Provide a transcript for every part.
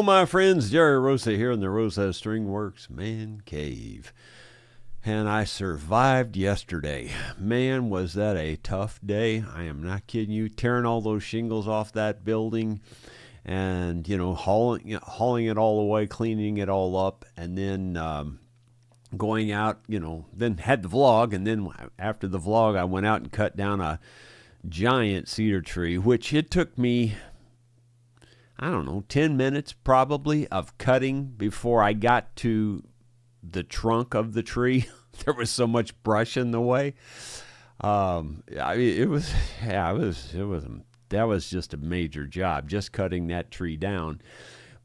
my friends, Jerry Rosa here in the Rosa String Works Man Cave. And I survived yesterday. Man, was that a tough day. I am not kidding you. Tearing all those shingles off that building and, hauling it all away, cleaning it all up, and then going out, then had the vlog. And then after the vlog, I went out and cut down a giant cedar tree, which it took me, 10 minutes probably of cutting before I got to the trunk of the tree. There was so much brush in the way. That was just a major job, just cutting that tree down.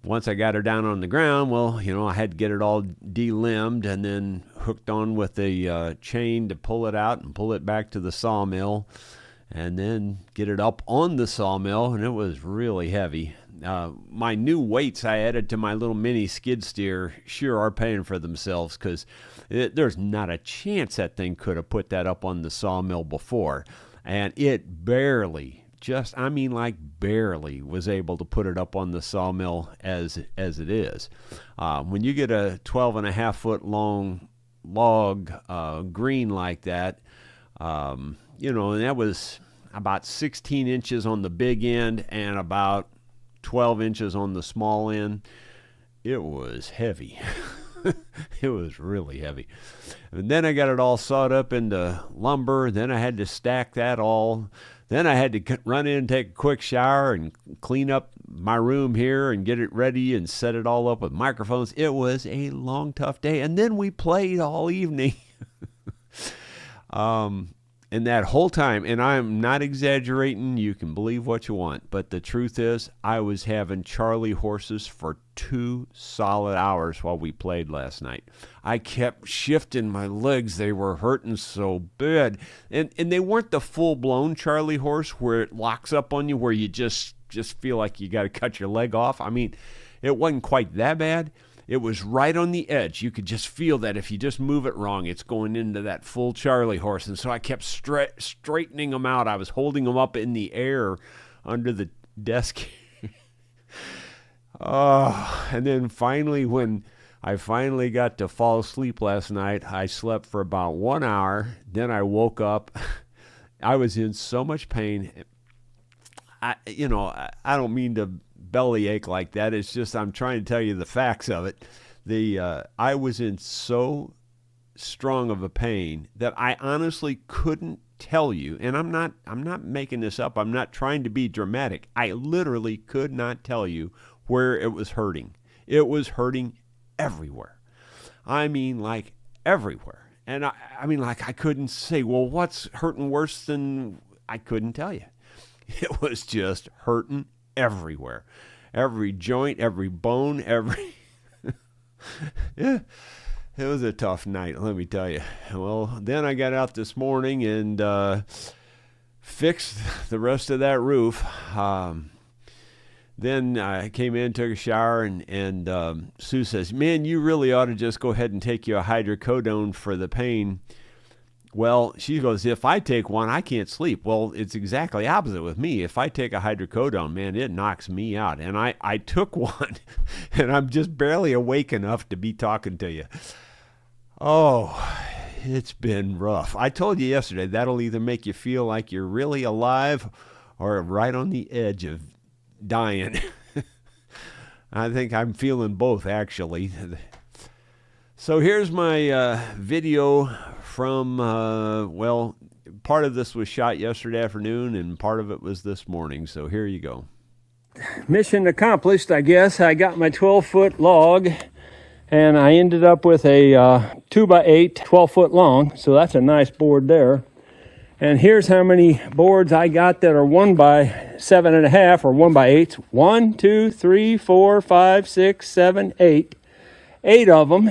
Once I got her down on the ground, I had to get it all de-limbed and then hooked on with a chain to pull it out and pull it back to the sawmill and then get it up on the sawmill, and it was really heavy. My new weights I added to my little mini skid steer sure are paying for themselves, because there's not a chance that thing could have put that up on the sawmill before. And it barely was able to put it up on the sawmill as it is. When you get a 12.5-foot long log green like that, and that was about 16 inches on the big end and about 12 inches on the small end. It was heavy. It was really heavy. And then I got it all sawed up into lumber. Then I had to stack that all. Then I had to run in and take a quick shower and clean up my room here and get it ready and set it all up with microphones. It was a long, tough day. And then we played all evening. And that whole time, and I'm not exaggerating, you can believe what you want, but the truth is, I was having Charlie horses for 2 solid hours while we played last night. I kept shifting my legs. They were hurting so bad. And they weren't the full-blown Charlie horse where it locks up on you, where you just feel like you got to cut your leg off. I mean, it wasn't quite that bad. It was right on the edge. You could just feel that if you just move it wrong, it's going into that full Charlie horse. And so I kept straightening them out. I was holding them up in the air under the desk. And then finally, when I finally got to fall asleep last night, I slept for about 1 hour. Then I woke up. I was in so much pain. I don't mean to bellyache like that. It's just I'm trying to tell you the facts of it. I was in so strong of a pain that I honestly couldn't tell you, and I'm not making this up. I'm not trying to be dramatic. I literally could not tell you where it was hurting. It was hurting everywhere. I mean, like everywhere. And I mean, like, I couldn't say, well, what's hurting worse than... I couldn't tell you. It was just hurting everywhere. Every joint, every bone, yeah, it was a tough night, let me tell you. Well, then I got out this morning and fixed the rest of that roof. Then I came in, took a shower, and Sue says, man, you really ought to just go ahead and take you a hydrocodone for the pain. Well, she goes, if I take one, I can't sleep. Well, it's exactly opposite with me. If I take a hydrocodone, man, it knocks me out. And I took one, and I'm just barely awake enough to be talking to you. Oh, it's been rough. I told you yesterday, that'll either make you feel like you're really alive or right on the edge of dying. I think I'm feeling both, actually. So here's my video from, part of this was shot yesterday afternoon and part of it was this morning. So here you go. Mission accomplished, I guess. I got my 12-foot log and I ended up with a 2x8, 12-foot long. So that's a nice board there. And here's how many boards I got that are 1x7.5 or 1x8. 1, 2, 3, 4, 5, 6, 7, 8. 8 of them.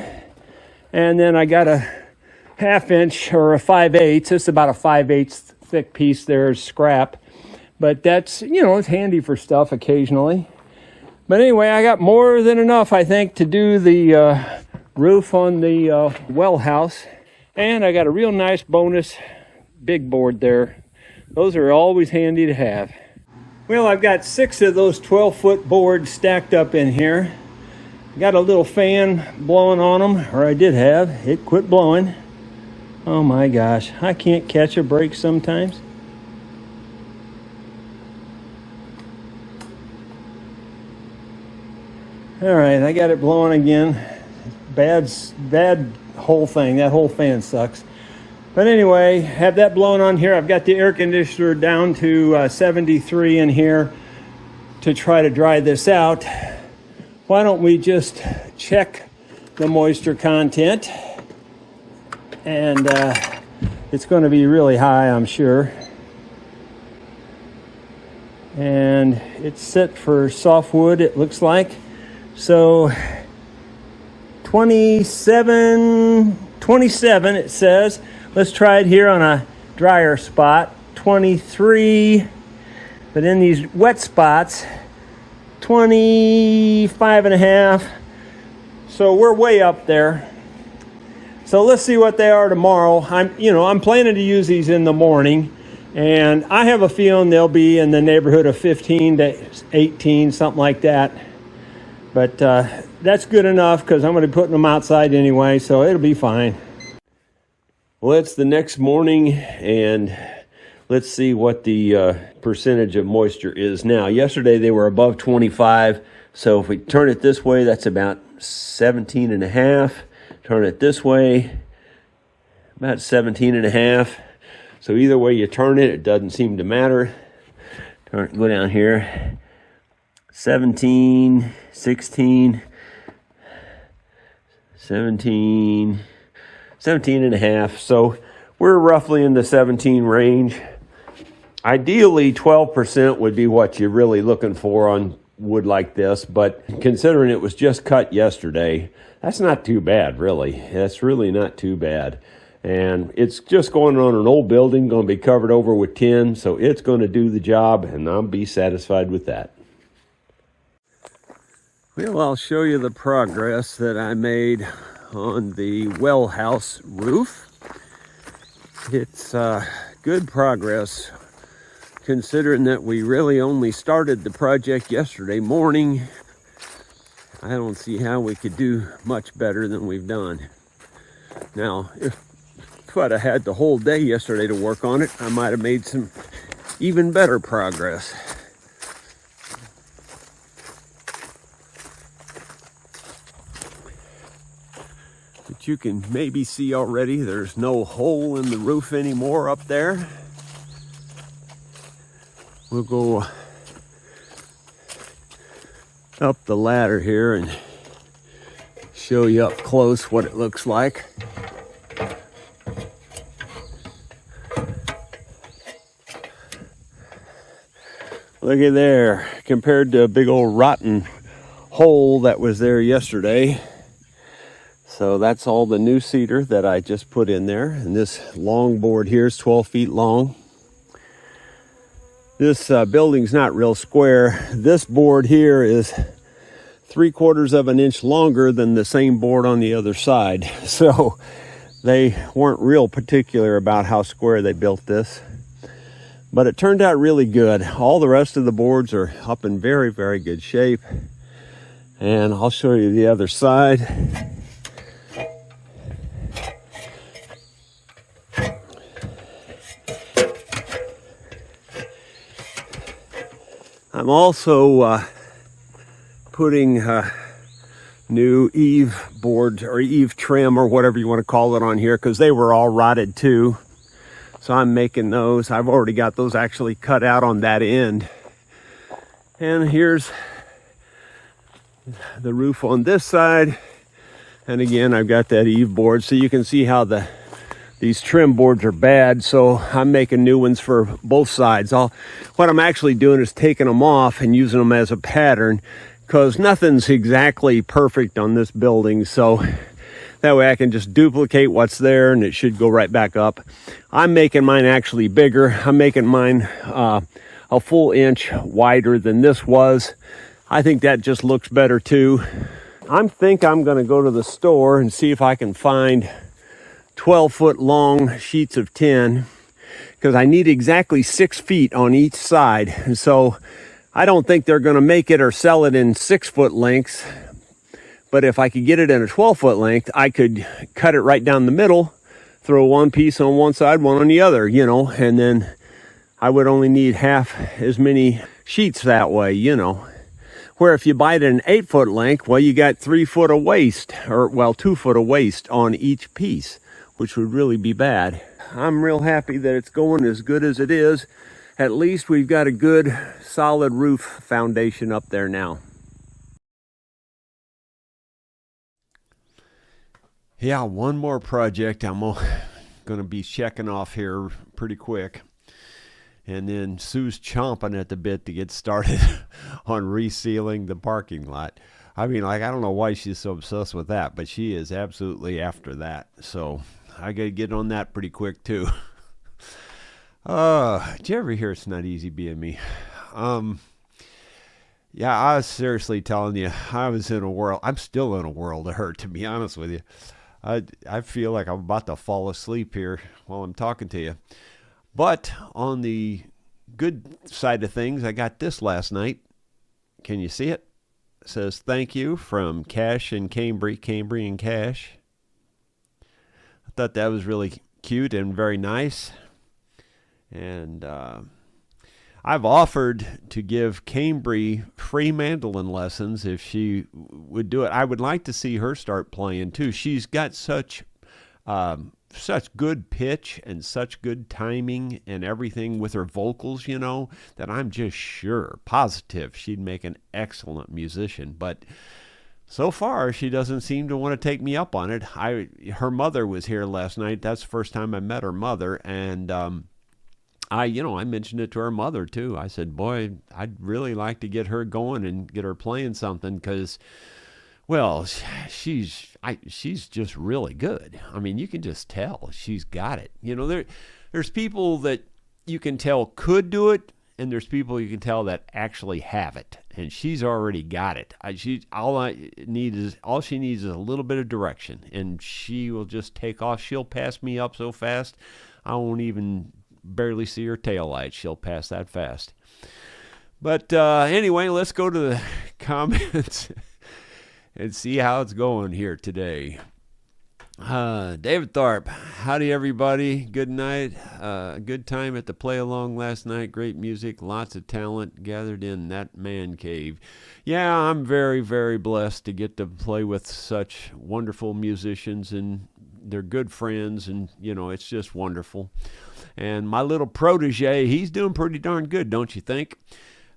And then I got a 1/2 inch or a 5/8. It's about a 5/8 thick piece there, scrap. But that's, it's handy for stuff occasionally. But anyway, I got more than enough, I think, to do the roof on the Wellhouse. And I got a real nice bonus big board there. Those are always handy to have. Well, I've got 6 of those 12-foot boards stacked up in here. Got a little fan blowing on them, or I did have. It quit blowing. Oh my gosh, I can't catch a break sometimes. All right, I got it blowing again. Bad whole thing. That whole fan sucks. But anyway, have that blowing on here. I've got the air conditioner down to 73 in here to try to dry this out. Why don't we just check the moisture content? And it's going to be really high, I'm sure. And it's set for softwood, it looks like. So 27 it says. Let's try it here on a drier spot. 23. But in these wet spots, 25.5. So we're way up there. So let's see what they are tomorrow. I'm planning to use these in the morning, and I have a feeling they'll be in the neighborhood of 15 to 18, something like that. But that's good enough because I'm going to be putting them outside anyway, so it'll be fine. Well, it's the next morning, and let's see what the percentage of moisture is now. Yesterday they were above 25, so if we turn it this way, that's about 17.5. Turn it this way, about 17.5. So either way you turn it, it doesn't seem to matter. Go down here, 17, 16, 17, 17.5. So we're roughly in the 17 range. Ideally, 12% would be what you're really looking for on wood like this, but considering it was just cut yesterday, that's not too bad, really. That's really not too bad. And it's just going on an old building, going to be covered over with tin, so it's going to do the job, and I'll be satisfied with that. Well, I'll show you the progress that I made on the Wellhouse roof. It's good progress, considering that we really only started the project yesterday morning. I don't see how we could do much better than we've done. Now, if I'd have had the whole day yesterday to work on it, I might have made some even better progress. But you can maybe see already there's no hole in the roof anymore up there. We'll go up the ladder here and show you up close what it looks like. Look at there, compared to a big old rotten hole that was there yesterday. So that's all the new cedar that I just put in there. And this long board here is 12 feet long. This building's not real square. This board here is 3/4 of an inch longer than the same board on the other side. So they weren't real particular about how square they built this. But it turned out really good. All the rest of the boards are up in very, very good shape. And I'll show you the other side. I'm also putting new eave boards or eave trim or whatever you want to call it on here, because they were all rotted too. So I'm making those. I've already got those actually cut out on that end. And here's the roof on this side. And again, I've got that eave board, so you can see how these trim boards are bad, so I'm making new ones for both sides. What I'm actually doing is taking them off and using them as a pattern, because nothing's exactly perfect on this building, so that way I can just duplicate what's there and it should go right back up. I'm making mine actually bigger. I'm making mine a full inch wider than this was. I think that just looks better too. I think I'm gonna go to the store and see if I can find 12-foot long sheets of tin. because I need exactly 6 feet on each side. And so I don't think they're going to make it or sell it in 6-foot lengths. But if I could get it in a 12-foot length, I could cut it right down the middle, throw one piece on one side, one on the other, and then I would only need half as many sheets that way, Where if you buy it in an 8-foot length, well, you got 3 foot of waste, 2 foot of waste on each piece, which would really be bad. I'm real happy that it's going as good as it is. At least we've got a good, solid roof foundation up there now. Yeah, one more project I'm going to be checking off here pretty quick. And then Sue's chomping at the bit to get started on resealing the parking lot. I mean, I don't know why she's so obsessed with that, but she is absolutely after that. So I got to get on that pretty quick, too. Did you ever hear it's not easy being me? Yeah, I was seriously telling you, I was in a world, I'm still in a world of hurt, to be honest with you. I feel like I'm about to fall asleep here while I'm talking to you. But on the good side of things, I got this last night. Can you see it? It says, thank you from Cash and Cambry and Cash. I thought that was really cute and very nice. And I've offered to give Cambry free mandolin lessons if she would do it. I would like to see her start playing too. She's got such good pitch and such good timing and everything with her vocals, that I'm just positive she'd make an excellent musician. But so far, she doesn't seem to want to take me up on it. Her mother was here last night. That's the first time I met her mother, and I mentioned it to her mother too. I said, boy, I'd really like to get her going and get her playing something because, well, she's just really good. I mean, you can just tell she's got it. There's people that you can tell could do it, and there's people you can tell that actually have it, and she's already got it. All she needs is a little bit of direction, and she will just take off. She'll pass me up so fast, I won't even barely see her tail light. She'll pass that fast. But anyway, let's go to the comments and see how it's going here today. David Tharp, howdy everybody. Good night. Good time at the play along last night. Great music, lots of talent gathered in that man cave. Yeah, I'm very, very blessed to get to play with such wonderful musicians, and they're good friends, and it's just wonderful. And my little protege, he's doing pretty darn good, don't you think?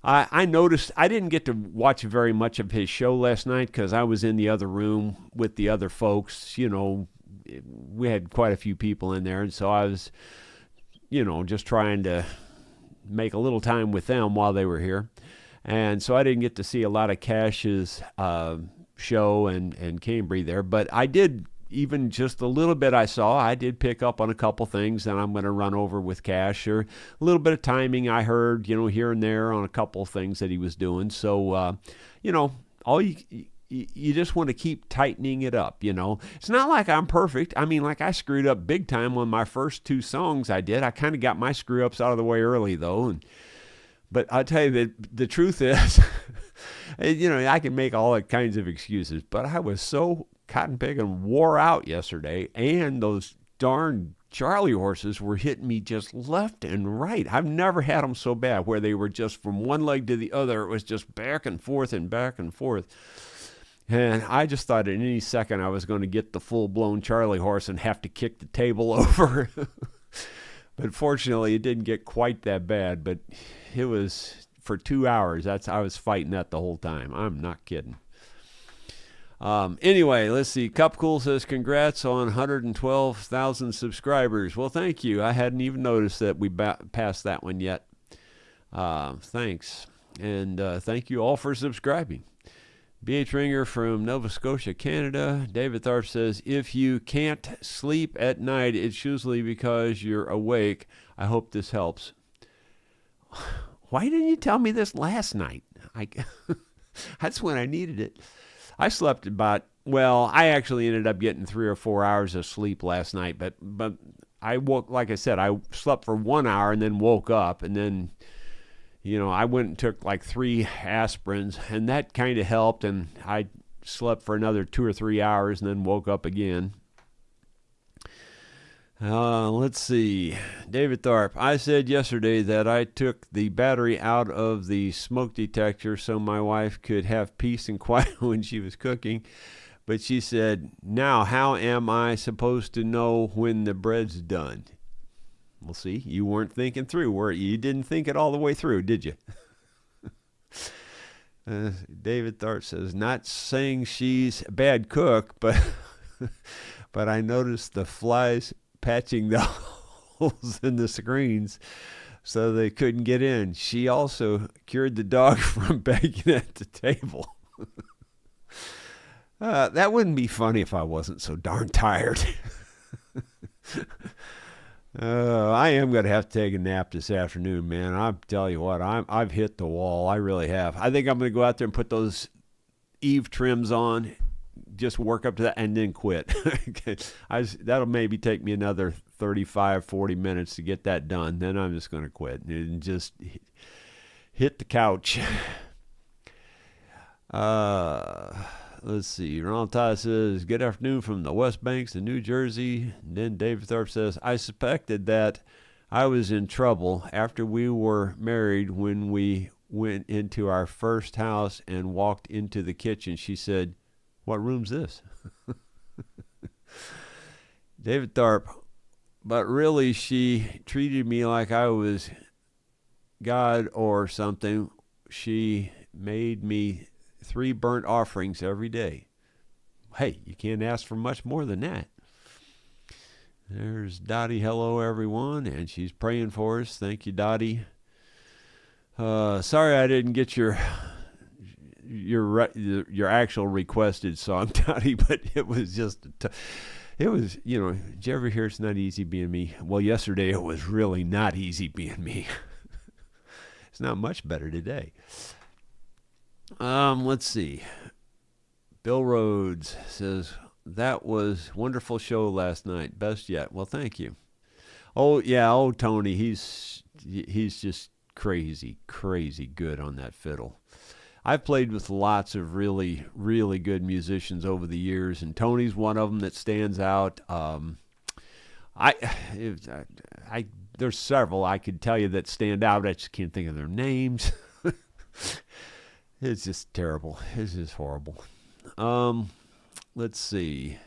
I noticed I didn't get to watch very much of his show last night because I was in the other room with the other folks. We had quite a few people in there, and so I was, just trying to make a little time with them while they were here. And so I didn't get to see a lot of Cash's show and Cambry there, but I did. Even just a little bit I did pick up on a couple things that I'm going to run over with Cash, or a little bit of timing I heard, here and there on a couple of things that he was doing. So, all you just want to keep tightening it up, It's not like I'm perfect. I mean, like I screwed up big time on my first 2 songs I did. I kind of got my screw-ups out of the way early, though. But I'll tell you that the truth is, I can make all kinds of excuses, but I was so cotton picking wore out yesterday, and those darn Charlie horses were hitting me just left and right. I've never had them so bad where they were just from one leg to the other. It was just back and forth and back and forth. And I just thought at any second I was going to get the full-blown Charlie horse and have to kick the table over. But fortunately, it didn't get quite that bad. But it was for 2 hours. I was fighting that the whole time. I'm not kidding. Anyway, let's see. Cup Cool says, congrats on 112,000 subscribers. Well, thank you. I hadn't even noticed that we passed that one yet. Thanks. And thank you all for subscribing. B.H. Ringer from Nova Scotia, Canada. David Tharp says, if you can't sleep at night, it's usually because you're awake. I hope this helps. Why didn't you tell me this last night? That's when I needed it. I slept I actually ended up getting 3 or 4 hours of sleep last night, but I woke, like I said, I slept for 1 hour and then woke up, and then, I went and took like 3 aspirins, and that kind of helped, and I slept for another 2 or 3 hours and then woke up again. Let's see. David Tharp. I said yesterday that I took the battery out of the smoke detector so my wife could have peace and quiet when she was cooking. But she said, now how am I supposed to know when the bread's done? Well, see, you weren't thinking through, were you? You didn't think it all the way through, did you? David Tharp says, not saying she's a bad cook, but but I noticed the flies patching the holes in the screens so they couldn't get in. She also cured the dog from begging at the table. That wouldn't be funny if I wasn't so darn tired. I am going to have to take a nap this afternoon, man. I'll tell you what, I've hit the wall. I really have. I think I'm going to go out there and put those eave trims on, just work up to that, and then quit. That'll maybe take me another 35, 40 minutes to get that done. Then I'm just going to quit and just hit the couch. Let's see. Ronald Todd says, good afternoon from the West Banks of New Jersey. And then David Thorpe says, I suspected that I was in trouble after we were married when we went into our first house and walked into the kitchen. She said, what room's this? David Tharp, but really she treated me like I was God or something. She made me 3 burnt offerings every day. Hey, you can't ask for much more than that. There's Dottie. Hello, everyone, and she's praying for us. Thank you, Dottie. Sorry I didn't get your actual requested song, Dottie, but it was just it was, did you ever hear It's Not Easy Being Me? Well, yesterday it was really not easy being me. It's not much better today. Let's see. Bill Rhodes says, that was wonderful show last night. Best yet. Well, thank you. Oh, yeah. Oh, Tony, he's just crazy good on that fiddle. I've played with lots of really, really good musicians over the years, and Tony's one of them that stands out. There's several I could tell you that stand out. I just can't think of their names. It's just terrible. It's just horrible. Let's see.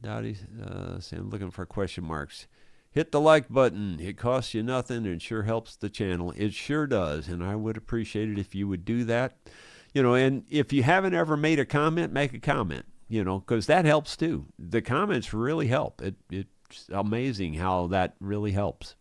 Dottie, I'm looking for question marks. Hit the like button. It costs you nothing and sure helps the channel. It sure does, and I would appreciate it if you would do that. And if you haven't ever made a comment, make a comment, because that helps too. The comments really help. It's amazing how that really helps.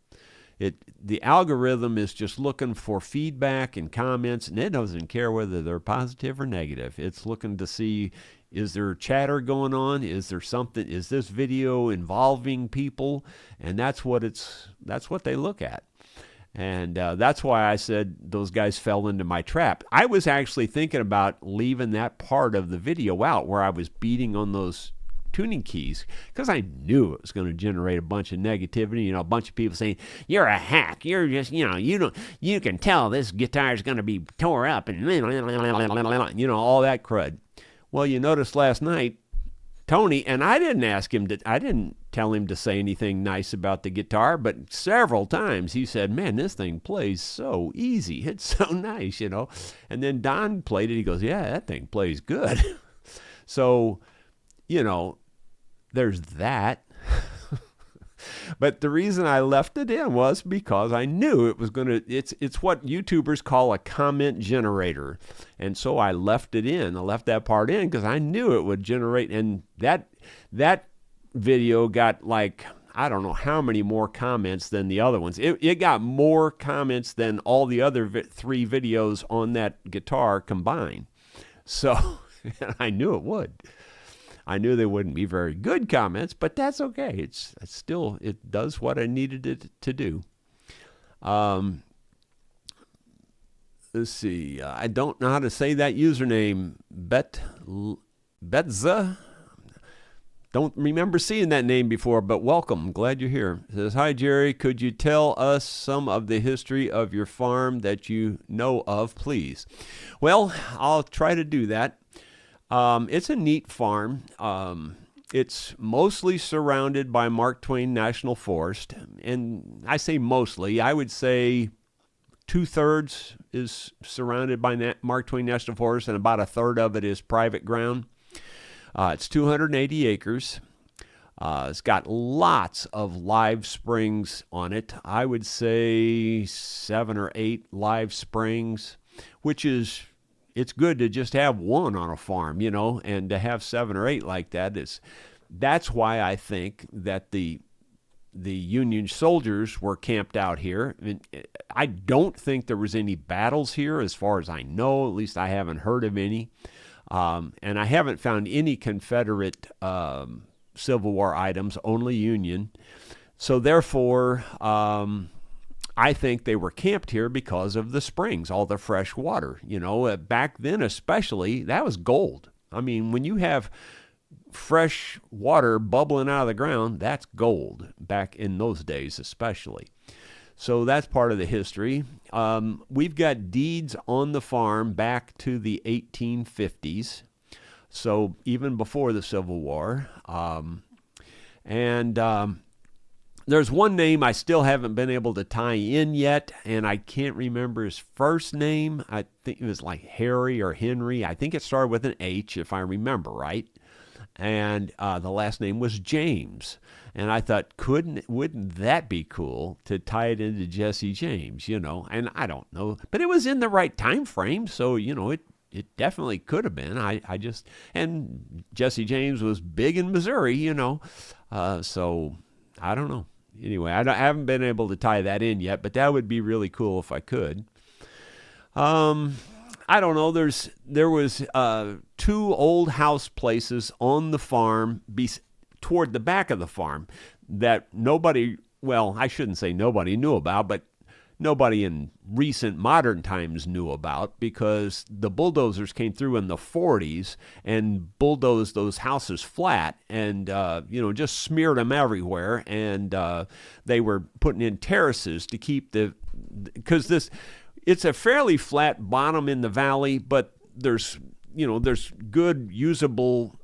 The algorithm is just looking for feedback and comments, and it doesn't care whether they're positive or negative. It's looking to see, is there chatter going on? Is there something? Is this video involving people? And that's what they look at. And that's why I said those guys fell into my trap. I was actually thinking about leaving that part of the video out where I was beating on those tuning keys, because I knew it was going to generate a bunch of negativity, a bunch of people saying, you're a hack, you're just, you can tell this guitar is going to be tore up, and all that crud. Well, you noticed last night, Tony, and I didn't tell him to say anything nice about the guitar, but several times he said, man, this thing plays so easy, it's so nice, and then Don played it, he goes, yeah, that thing plays good. So, there's that. But the reason I left it in was because I knew it was it's what YouTubers call a comment generator. And so I left it in. I left that part in because I knew it would generate. And that video got I don't know how many more comments than the other ones. It got more comments than all the other 3 videos on that guitar combined. So I knew it would. I knew they wouldn't be very good comments, but that's okay. It does what I needed it to do. Let's see. I don't know how to say that username. Betza. Don't remember seeing that name before, but welcome. Glad you're here. It says, hi, Jerry. Could you tell us some of the history of your farm that you know of, please? Well, I'll try to do that. It's a neat farm. It's mostly surrounded by Mark Twain National Forest. And I say mostly, I would say 2/3 is surrounded by Mark Twain National Forest, and about 1/3 of it is private ground. It's 280 acres. It's got lots of live springs on it. I would say 7 or 8 live springs, which is, it's good to just have one on a farm, and to have 7 or 8 like that's why I think that the Union soldiers were camped out here. I don't think there was any battles here as far as I know. At least I haven't heard of any. And I haven't found any Confederate Civil War items, only Union. So therefore, I think they were camped here because of the springs, all the fresh water. Back then especially, that was gold. I mean, when you have fresh water bubbling out of the ground, that's gold back in those days especially. So that's part of the history. We've got deeds on the farm back to the 1850s, so even before the Civil War. There's one name I still haven't been able to tie in yet, and I can't remember his first name. I think it was like Harry or Henry. I think it started with an H, if I remember right. And the last name was James. And I thought, wouldn't that be cool to tie it into Jesse James, And I don't know, but it was in the right time frame, so it definitely could have been. And Jesse James was big in Missouri, so I don't know. Anyway, I haven't been able to tie that in yet, but that would be really cool if I could. I don't know. There was 2 old house places on the farm toward the back of the farm that nobody, well, I shouldn't say nobody knew about, but nobody in recent modern times knew about, because the bulldozers came through in the 40s and bulldozed those houses flat and, just smeared them everywhere. And they were putting in terraces to keep because it's a fairly flat bottom in the valley, but there's good usable,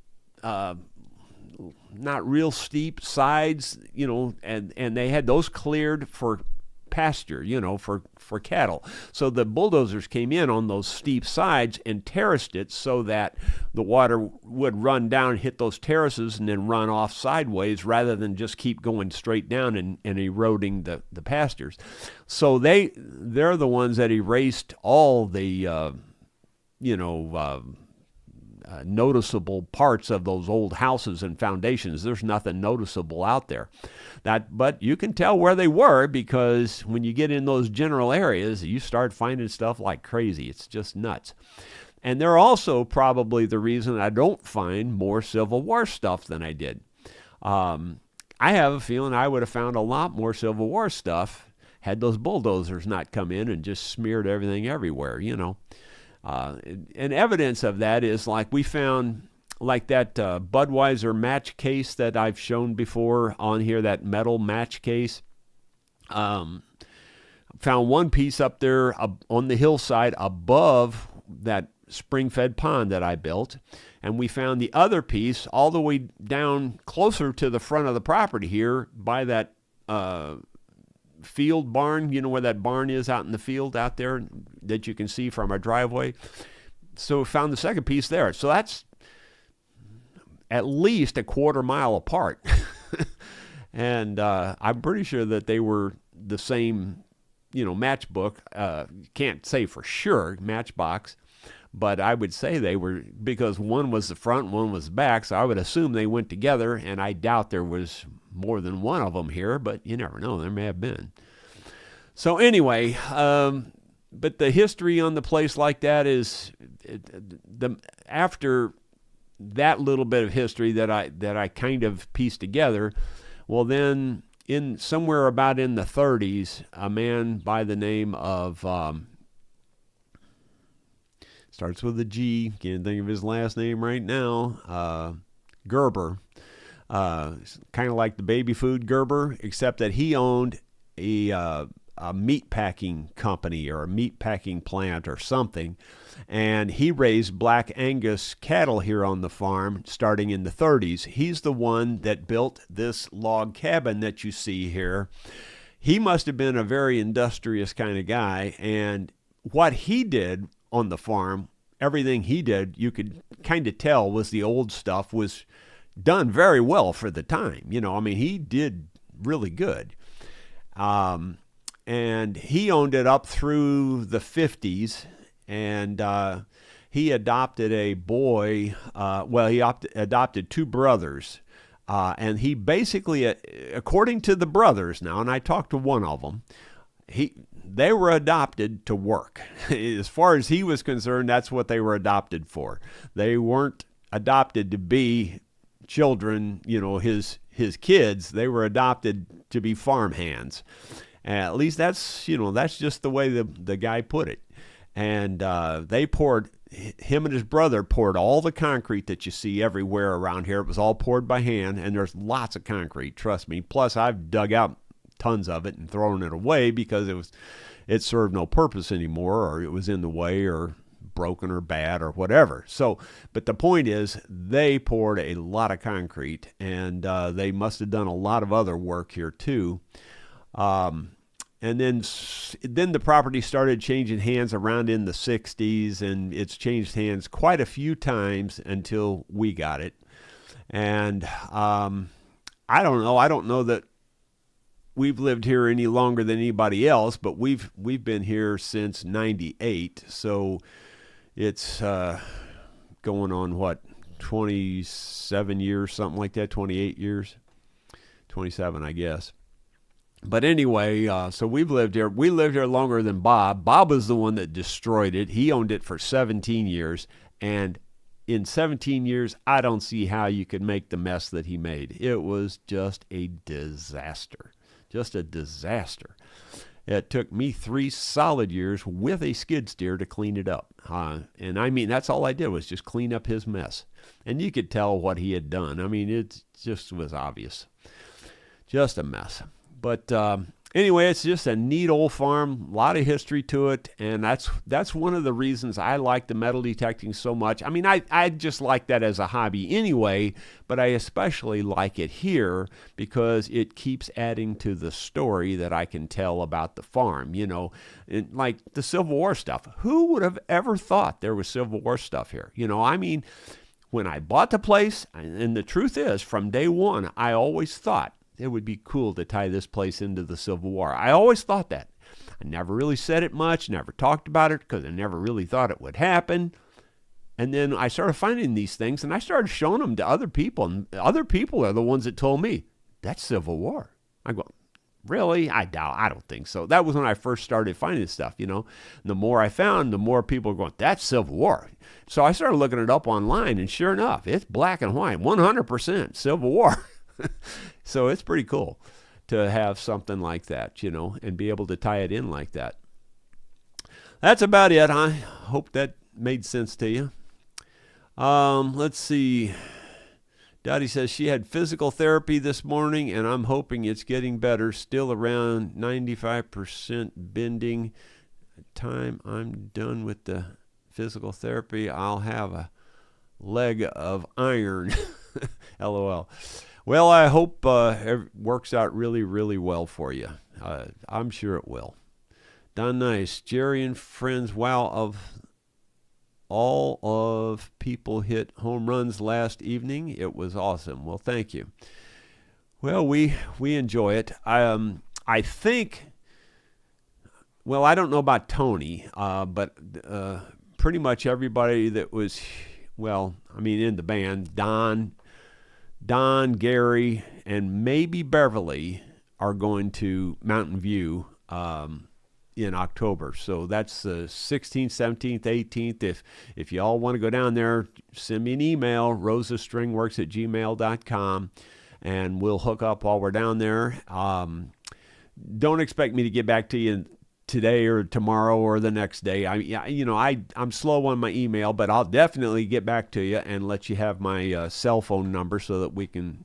not real steep sides, and they had those cleared for pasture, for cattle. So the bulldozers came in on those steep sides and terraced it so that the water would run down, hit those terraces, and then run off sideways rather than just keep going straight down and eroding the pastures. So they're the ones that erased all the noticeable parts of those old houses and foundations. There's nothing noticeable out there. But you can tell where they were, because when you get in those general areas, you start finding stuff like crazy. It's just nuts. And they're also probably the reason I don't find more Civil War stuff than I did. I have a feeling I would have found a lot more Civil War stuff had those bulldozers not come in and just smeared everything everywhere, and evidence of that is like we found like that Budweiser match case that I've shown before on here, that metal match case. Found one piece up there on the hillside above that spring-fed pond that I built, and we found the other piece all the way down closer to the front of the property here by that field barn, where that barn is out in the field out there that you can see from our driveway. So we found the second piece there. So that's at least a 1/4 mile apart. And I'm pretty sure that they were the same, matchbook. Can't say for sure matchbox, but I would say they were, because one was the front, one was the back. So I would assume they went together, and I doubt there was more than one of them here, but you never know, there may have been. So anyway, but the history on the place like that is, after that little bit of history that I kind of pieced together, well then in somewhere about in the 30s, a man by the name of starts with a G, can't think of his last name right now, Gerber. kind of like the baby food Gerber, except that he owned a meat packing company or a meat packing plant or something. And he raised Black Angus cattle here on the farm starting in the 30s. He's the one that built this log cabin that you see here. He must have been a very industrious kind of guy. And what he did on the farm, everything he did, you could kind of tell was the old stuff was done very well for the time. I mean, he did really good. And he owned it up through the 50s. And he adopted a boy. He adopted two brothers. And he basically, according to the brothers now, and I talked to one of them, they were adopted to work. As far as he was concerned, that's what they were adopted for. They weren't adopted to be children, his kids. They were adopted to be farm hands. At least that's just the way the guy put it. And him and his brother poured all the concrete that you see everywhere around here. It was all poured by hand, and there's lots of concrete, trust me. Plus, I've dug out tons of it and thrown it away because it served no purpose anymore, or it was in the way, or broken or bad or whatever. So, but the point is, they poured a lot of concrete, and they must have done a lot of other work here too. And then the property started changing hands around in the 60s, and it's changed hands quite a few times until we got it. And I don't know that we've lived here any longer than anybody else, but we've been here since 98. So it's going on 27 years, something like that, 28 years, 27, I guess. But anyway, so we've lived here. We lived here longer than Bob. Bob was the one that destroyed it. He owned it for 17 years. And in 17 years, I don't see how you could make the mess that he made. It was just a disaster. Just a disaster. It took me 3 solid years with a skid steer to clean it up. And I mean, that's all I did was just clean up his mess. And you could tell what he had done. I mean, it just was obvious. Just a mess. But anyway, it's just a neat old farm, a lot of history to it, and that's one of the reasons I like the metal detecting so much. I mean, I just like that as a hobby anyway, but I especially like it here because it keeps adding to the story that I can tell about the farm, like the Civil War stuff. Who would have ever thought there was Civil War stuff here? I mean, when I bought the place, and the truth is, from day one, I always thought, it would be cool to tie this place into the Civil War. I always thought that. I never really said it much, never talked about it because I never really thought it would happen. And then I started finding these things and I started showing them to other people. And other people are the ones that told me, that's Civil War. I go, really? I don't think so. That was when I first started finding this stuff, And the more I found, the more people were going, that's Civil War. So I started looking it up online, and sure enough, it's black and white, 100% Civil War. So it's pretty cool to have something like that, and be able to tie it in like that. That's about it. I hope that made sense to you. Let's see. Dottie says she had physical therapy this morning, and I'm hoping it's getting better. Still around 95% bending. Time I'm done with the physical therapy, I'll have a leg of iron. LOL. Well, I hope it works out really, really well for you. I'm sure it will. Don Nice, Jerry and friends, wow, all of people hit home runs last evening. It was awesome. Well, thank you. Well, we enjoy it. I think, well, I don't know about Tony, but pretty much everybody that was, in the band, Don, Gary, and maybe Beverly are going to Mountain View in October. So that's the 16th, 17th, 18th. If you all want to go down there, send me an email, rosastringworks@gmail.com, and we'll hook up while we're down there. Don't expect me to get back to you today or tomorrow or the next day. I'm slow on my email, but I'll definitely get back to you and let you have my cell phone number so that we can,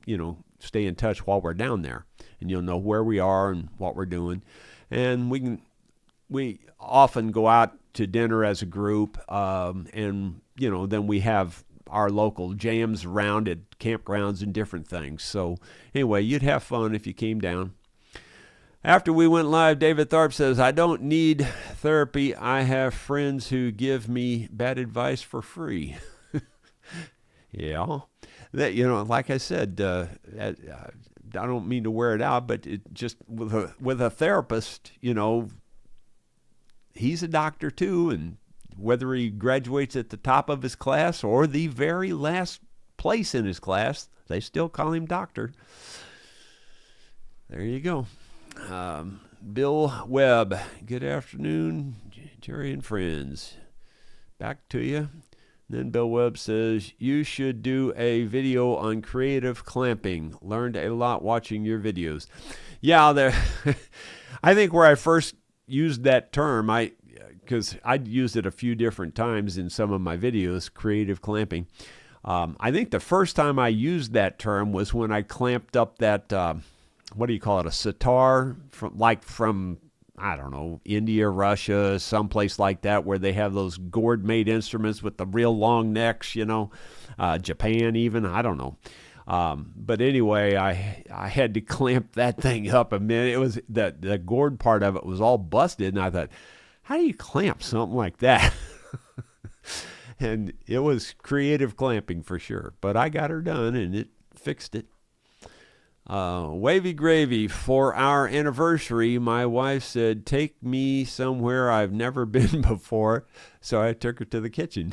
stay in touch while we're down there, and you'll know where we are and what we're doing. And we often go out to dinner as a group, and then we have our local jams around at campgrounds and different things. So anyway, you'd have fun if you came down. After we went live, David Tharp says, I don't need therapy. I have friends who give me bad advice for free. Yeah. That, like I said, I don't mean to wear it out, but it just with a therapist, he's a doctor too, and whether he graduates at the top of his class or the very last place in his class, they still call him doctor. There you go. Bill Webb, good afternoon, Jerry and friends. Back to you. Then Bill Webb says, you should do a video on creative clamping. Learned a lot watching your videos. Yeah, I think where I first used that term, because I'd used it a few different times in some of my videos, creative clamping. I think the first time I used that term was when I clamped up that, what do you call it, a sitar from I don't know, India, Russia, someplace like that, where they have those gourd-made instruments with the real long necks, Japan even, I don't know. But anyway, I had to clamp that thing up. It was the gourd part of it was all busted, and I thought, how do you clamp something like that? And it was creative clamping for sure. But I got her done, and it fixed it. Wavy gravy, for our anniversary, my wife said, take me somewhere I've never been before. So I took her to the kitchen.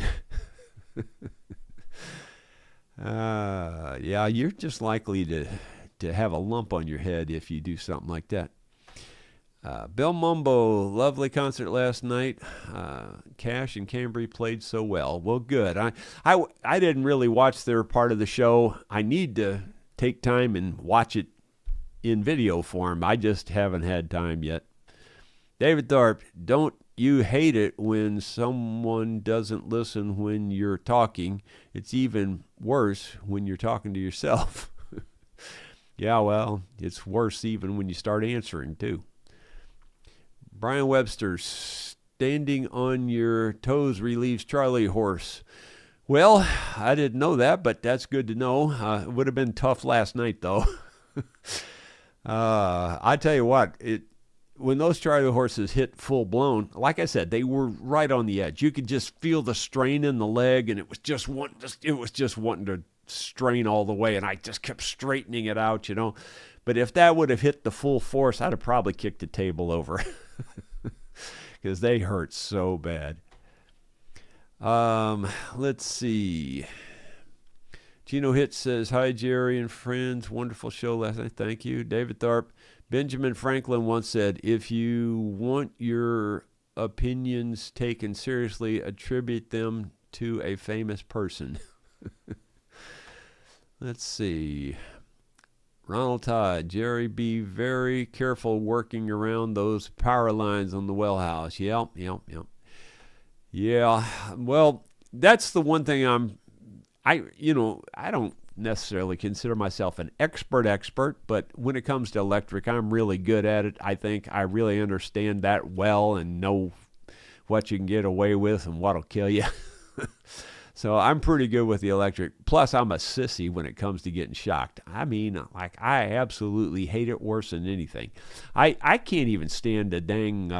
Yeah, you're just likely to have a lump on your head if you do something like that. Bill Mumbo, lovely concert last night. Cash and Cambry played so well. Well, good. I didn't really watch their part of the show. I need to take time and watch it in video form. I just haven't had time yet. David Tharp, don't you hate it when someone doesn't listen when you're talking? It's even worse when you're talking to yourself. Yeah, well, it's worse even when you start answering, too. Brian Webster, standing on your toes relieves Charlie horse. Well, I didn't know that, but that's good to know. It would have been tough last night, though. I tell you what, when those Charlie horses hit full blown, like I said, they were right on the edge. You could just feel the strain in the leg, and it was just wanting to strain all the way, and I just kept straightening it out, But if that would have hit the full force, I'd have probably kicked the table over because they hurt so bad. Let's see. Gino Hitz says, hi, Jerry and friends. Wonderful show last night. Thank you. David Tharp. Benjamin Franklin once said, if you want your opinions taken seriously, attribute them to a famous person. Let's see. Ronald Todd, Jerry, be very careful working around those power lines on the Wellhouse. Yep. Yeah, well, that's the one thing I don't necessarily consider myself an expert, but when it comes to electric, I'm really good at it. I think I really understand that well and know what you can get away with and what'll kill you. So I'm pretty good with the electric. Plus, I'm a sissy when it comes to getting shocked. I mean, I absolutely hate it worse than anything. I can't even stand a dang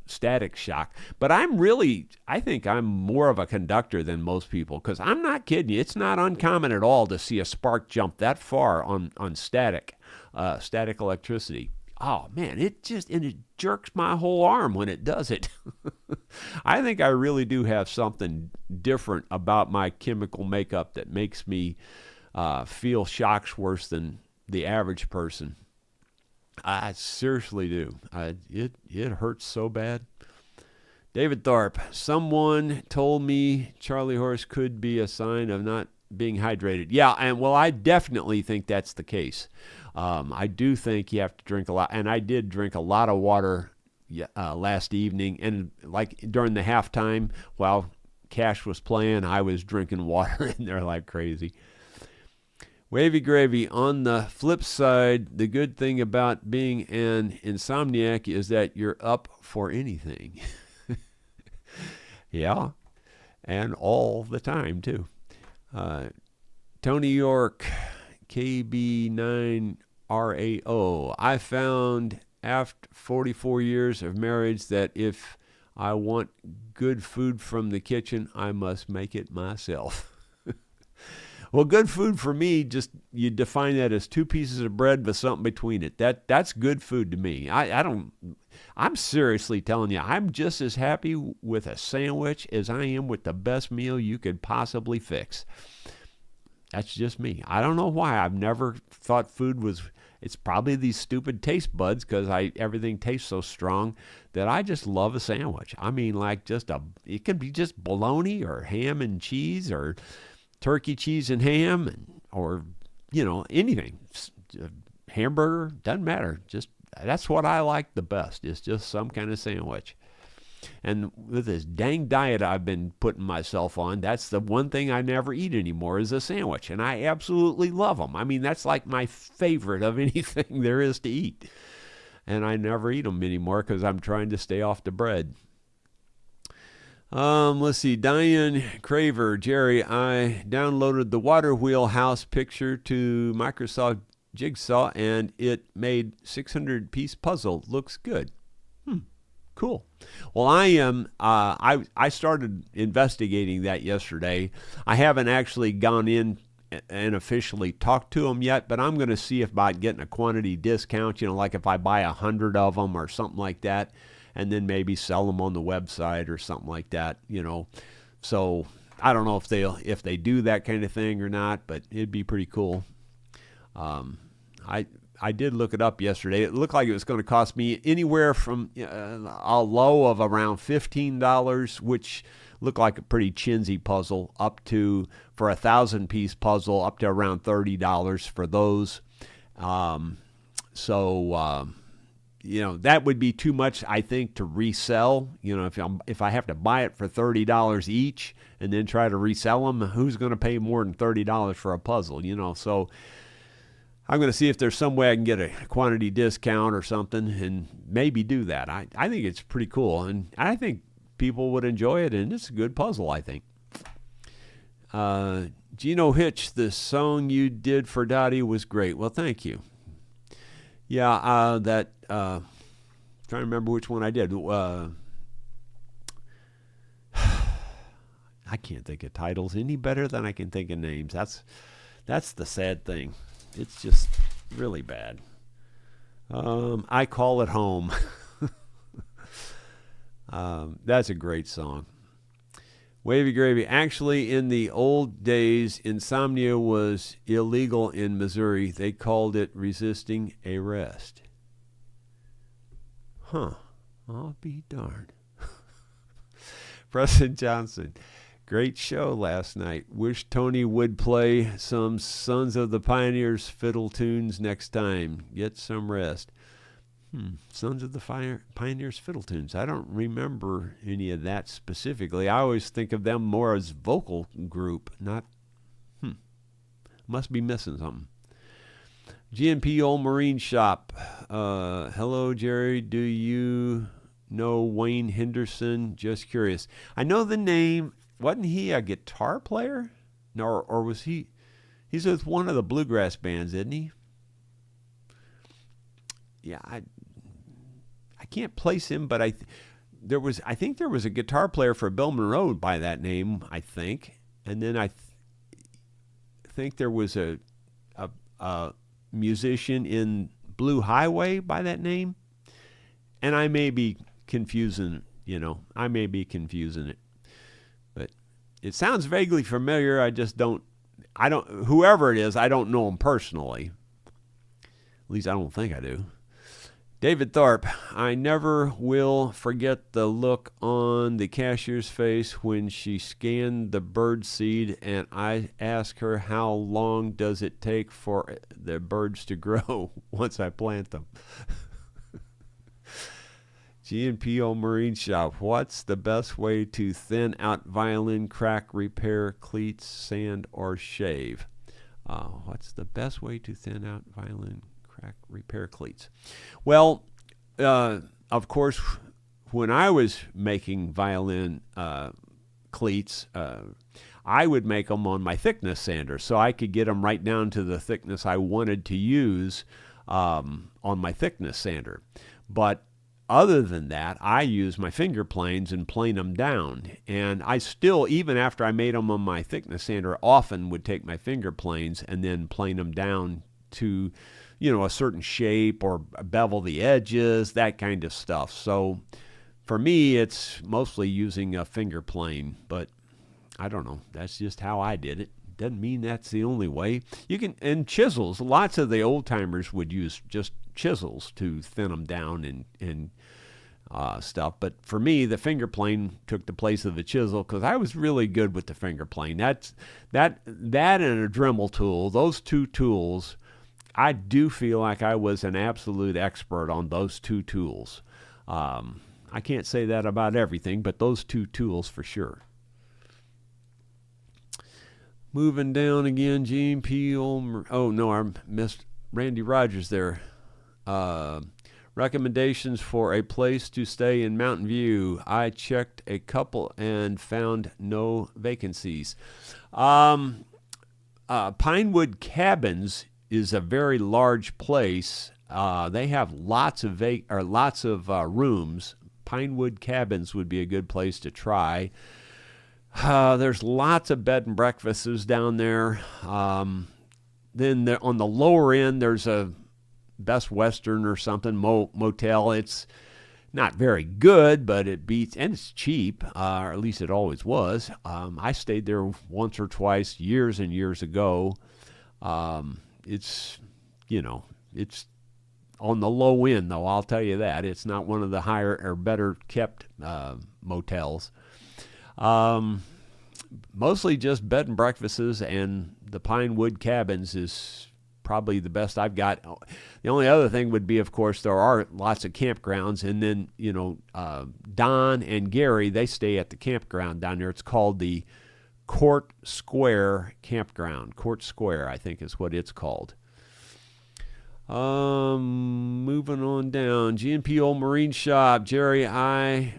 static shock. But I think I'm more of a conductor than most people, because I'm not kidding you. It's not uncommon at all to see a spark jump that far on static electricity. Oh, man, it jerks my whole arm when it does it. I think I really do have something different about my chemical makeup that makes me feel shocks worse than the average person. I seriously do. It hurts so bad. David Tharp, someone told me Charlie horse could be a sign of not being hydrated. Yeah, and well, I definitely think that's the case. I do think you have to drink a lot, and I did drink a lot of water last evening, and like during the halftime while Cash was playing, I was drinking water in there like crazy. Wavy gravy. On the flip side, the good thing about being an insomniac is that you're up for anything. Yeah, and all the time too. Tony York, KB9RAO. I found after 44 years of marriage that if I want good food from the kitchen, I must make it myself. Well, good food for me, just you define that as 2 pieces of bread with something between it. That's good food to me. I'm seriously telling you, I'm just as happy with a sandwich as I am with the best meal you could possibly fix. That's just me. I don't know why. I've never thought food was, it's probably these stupid taste buds because everything tastes so strong that I just love a sandwich. I mean, like it could be just bologna or ham and cheese or turkey, cheese, and ham, or, anything. Hamburger, doesn't matter. Just, that's what I like the best, is just some kind of sandwich. And with this dang diet I've been putting myself on, that's the one thing I never eat anymore is a sandwich. And I absolutely love them. I mean, that's like my favorite of anything there is to eat. And I never eat them anymore because I'm trying to stay off the bread. Let's see. Diane Craver. Jerry, I downloaded the Wellhouse picture to Microsoft Jigsaw, and it made 600-piece puzzle. Looks good. Cool. Well, I started investigating that yesterday. I haven't actually gone in and officially talked to them yet, but I'm going to see about getting a quantity discount, like if I buy 100 of them or something like that, and then maybe sell them on the website or something like that, So I don't know if they do that kind of thing or not, but it'd be pretty cool. I did look it up yesterday. It looked like it was going to cost me anywhere from a low of around $15, which looked like a pretty chintzy puzzle, up to, for a 1,000-piece puzzle, up to around $30 for those. That would be too much, I think, to resell. If I have to buy it for $30 each and then try to resell them, who's going to pay more than $30 for a puzzle? So I'm going to see if there's some way I can get a quantity discount or something and maybe do that. I think it's pretty cool, and I think people would enjoy it, and it's a good puzzle, I think. Gino Hitch, the song you did for Dottie was great. Well, thank you. Yeah, trying to remember which one I did. I can't think of titles any better than I can think of names. That's the sad thing. It's just really bad. I Call It Home. That's a great song. Wavy Gravy. Actually, in the old days, insomnia was illegal in Missouri. They called it resisting arrest. Huh. I'll be darned. Preston Johnson. Great show last night. Wish Tony would play some Sons of the Pioneers fiddle tunes next time. Get some rest. Sons of the Pioneers fiddle tunes. I don't remember any of that specifically. I always think of them more as vocal group, not... Must be missing something. GNP Old Marine Shop. Hello, Jerry. Do you know Wayne Henderson? Just curious. I know the name... Wasn't he a guitar player? No, or was he? He's with one of the bluegrass bands, isn't he? Yeah, I can't place him, but I think there was a guitar player for Bill Monroe by that name, I think, and then I think there was a musician in Blue Highway by that name, and I may be confusing. I may be confusing it. But it sounds vaguely familiar. Whoever it is, I don't know him personally. At least I don't think I do. David Thorpe. I never will forget the look on the cashier's face when she scanned the bird seed and I asked her how long does it take for the birds to grow once I plant them. G&P Old Marine Shop. What's the best way to thin out violin, crack, repair, cleats, sand, or shave? What's the best way to thin out violin, crack, repair, cleats? Well, of course, when I was making violin cleats, I would make them on my thickness sander, so I could get them right down to the thickness I wanted to use on my thickness sander. But other than that, I use my finger planes and plane them down. And I still, even after I made them on my thickness sander, often would take my finger planes and then plane them down to, a certain shape or bevel the edges, that kind of stuff. So for me, it's mostly using a finger plane, but I don't know. That's just how I did it. Doesn't mean that's the only way. You can, and chisels, lots of the old timers would use just chisels to thin them down and stuff. But for me, the finger plane took the place of the chisel because I was really good with the finger plane. That and a Dremel tool, those two tools, I do feel like I was an absolute expert on those two tools. I can't say that about everything, but those two tools for sure. Moving down again, G&P. Oh, no, I missed Randy Rogers there. Recommendations for a place to stay in Mountain View. I checked a couple and found no vacancies. Pinewood Cabins is a very large place. They have lots of rooms. Pinewood Cabins would be a good place to try. There's lots of bed and breakfasts down there. Then on the lower end, there's a Best Western or something motel. It's not very good, but it beats, and it's cheap, or at least it always was. I stayed there once or twice years and years ago. It's on the low end, though, I'll tell you that. It's not one of the higher or better kept motels. Mostly just bed and breakfasts, and the Pinewood Cabins is probably the best I've got. The only other thing would be, of course, there are lots of campgrounds, and then, Don and Gary, they stay at the campground down there. It's called the Court Square Campground. Court Square, I think, is what it's called. Moving on down, G&P Old Marine Shop. Jerry, I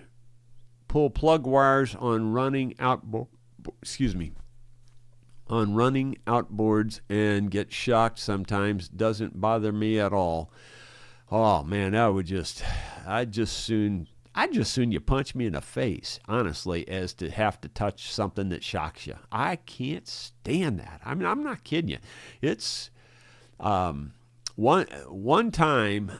pull plug wires on running outboards and get shocked sometimes. Doesn't bother me at all. Oh man, I'd just soon you punch me in the face, honestly, as to have to touch something that shocks you. I can't stand that. I mean, I'm not kidding you. It's one time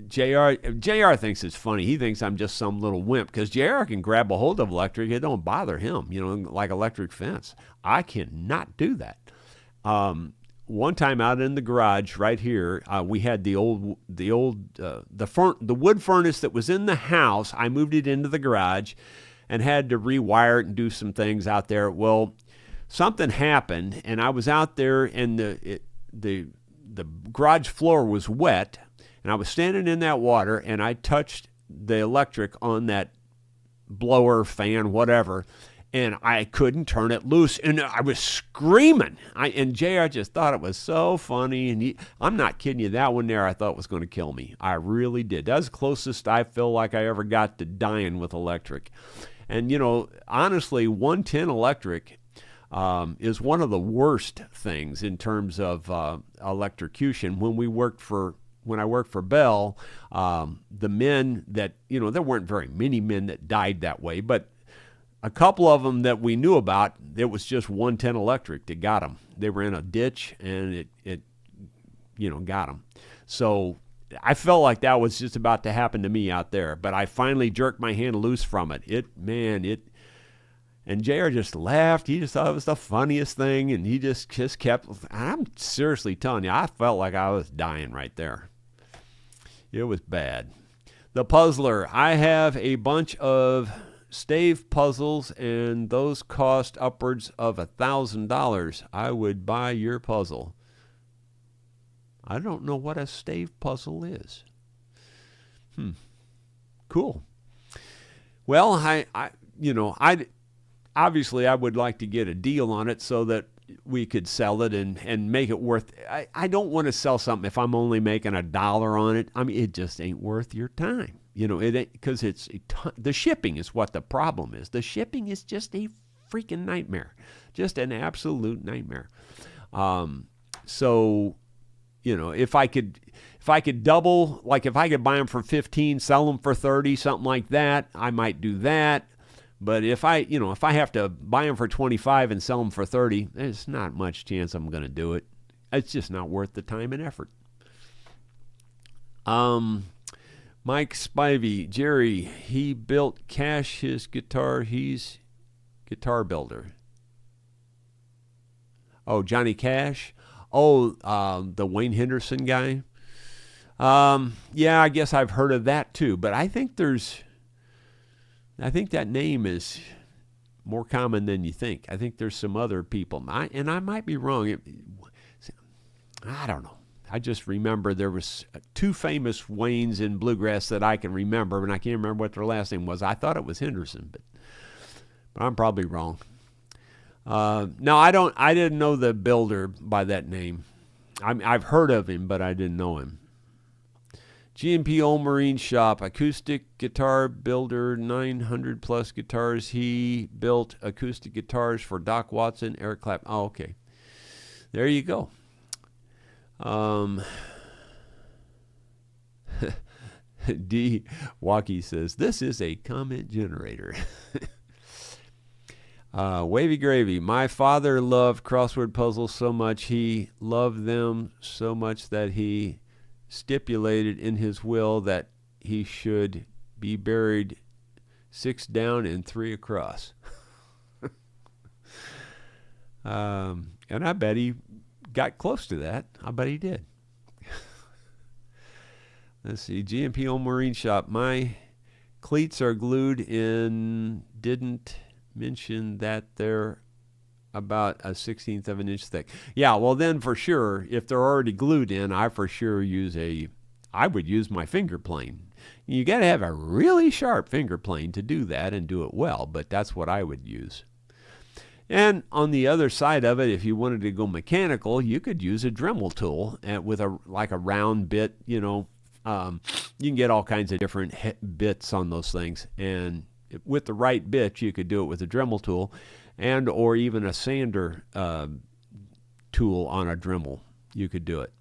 JR thinks it's funny. He thinks I'm just some little wimp because JR can grab a hold of electric. It don't bother him, like electric fence. I cannot do that. One time out in the garage right here, we had the wood furnace that was in the house. I moved it into the garage and had to rewire it and do some things out there. Well, something happened, and I was out there, and the garage floor was wet, and I was standing in that water, and I touched the electric on that blower, fan, whatever, and I couldn't turn it loose, and I was screaming. And JR just thought it was so funny, and I'm not kidding you, that one there I thought was going to kill me. I really did. That was the closest I feel like I ever got to dying with electric. And, honestly, 110 electric is one of the worst things in terms of electrocution. When I worked for Bell, the men that, there weren't very many men that died that way, but a couple of them that we knew about, it was just 110 electric that got them. They were in a ditch, and it got them. So I felt like that was just about to happen to me out there, but I finally jerked my hand loose from it. And JR just laughed. He just thought it was the funniest thing, and he just kept. I'm seriously telling you, I felt like I was dying right there. It was bad. The Puzzler. I have a bunch of stave puzzles, and those cost upwards of $1,000. I would buy your puzzle. I don't know what a stave puzzle is. cool. Well, I obviously I would like to get a deal on it so that we could sell it and make it worth. I don't want to sell something if I'm only making $1 on it. I mean, it just ain't worth your time. It ain't, because the shipping is what the problem is. The shipping is just a freaking nightmare, just an absolute nightmare. So, if I could double, like if I could buy them for 15, sell them for 30, something like that, I might do that. But if I have to buy them for 25 and sell them for 30, there's not much chance I'm going to do it. It's just not worth the time and effort. Mike Spivey, Jerry, he built Cash his guitar. He's guitar builder. Oh, Johnny Cash. Oh, the Wayne Henderson guy. Yeah, I guess I've heard of that too. But I think that name is more common than you think. I think there's some other people. And I might be wrong. I don't know. I just remember there was 2 famous Waynes in bluegrass that I can remember, and I can't remember what their last name was. I thought it was Henderson, but I'm probably wrong. No, I didn't know the builder by that name. I've heard of him, but I didn't know him. G&P Old Marine Shop, acoustic guitar builder, 900 plus guitars. He built acoustic guitars for Doc Watson, Eric Clapton. Oh, okay. There you go. D. Walkie says, this is a comment generator. Wavy Gravy, my father loved crossword puzzles so much. He loved them so much that he stipulated in his will that he should be buried 6 down and 3 across. And I bet he got close to that. I bet he did. Let's see. G&P Old Marine Shop. My cleats are glued in. Didn't mention that they're about a 1/16 of an inch thick. Yeah, well then for sure, if they're already glued in, I for sure I would use my finger plane. You got to have a really sharp finger plane to do that and do it well, but that's what I would use. And on the other side of it, if you wanted to go mechanical, you could use a Dremel tool with a round bit. You can get all kinds of different bits on those things, and with the right bit, you could do it with a Dremel tool, and or even a sander tool on a Dremel. You could do it.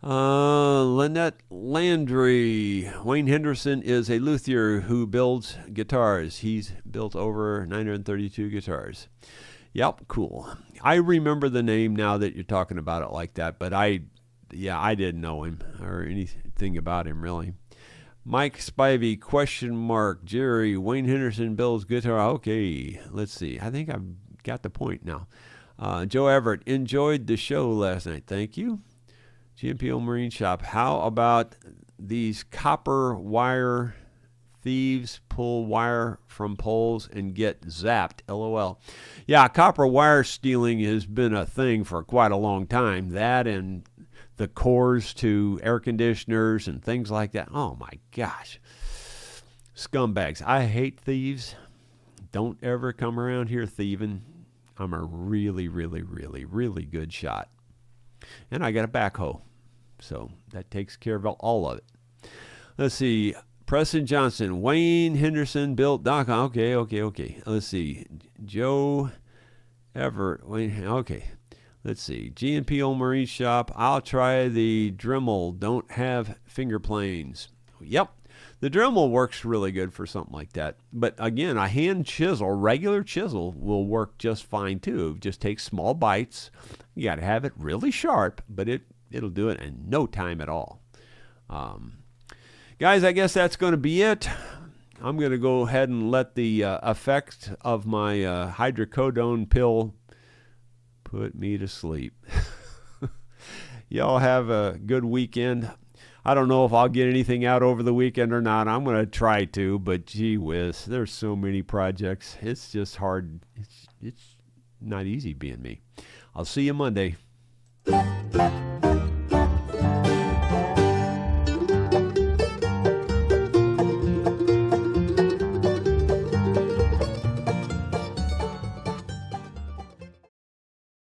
Lynette Landry. Wayne Henderson is a luthier who builds guitars. He's built over 932 guitars. Yep, cool. I remember the name now that you're talking about it like that, but I didn't know him or anything about him really. Mike Spivey, question mark. Jerry, Wayne Henderson builds guitar. Okay, let's see. I think I've got the point now. Joe Everett, enjoyed the show last night. Thank you. GMPO Marine Shop. How about these copper wire thieves pull wire from poles and get zapped? LOL. Yeah, copper wire stealing has been a thing for quite a long time. That and the cores to air conditioners and things like that. Oh my gosh. Scumbags. I hate thieves. Don't ever come around here thieving. I'm a really, really, really, really good shot. And I got a backhoe. So that takes care of all of it. Let's see. Preston Johnson. Wayne Henderson built Doc. Okay. Let's see. Joe Everett. Wayne. Okay. Let's see. G&P Old Marine Shop. I'll try the Dremel. Don't have finger planes. Yep. The Dremel works really good for something like that. But again, a hand chisel, regular chisel, will work just fine too. Just take small bites. You got to have it really sharp, but it'll do it in no time at all. Guys, I guess that's going to be it. I'm going to go ahead and let the effect of my hydrocodone pill put me to sleep. Y'all have a good weekend. I don't know if I'll get anything out over the weekend or not. I'm going to try to, but gee whiz, there's so many projects. It's just hard. It's not easy being me. I'll see you Monday.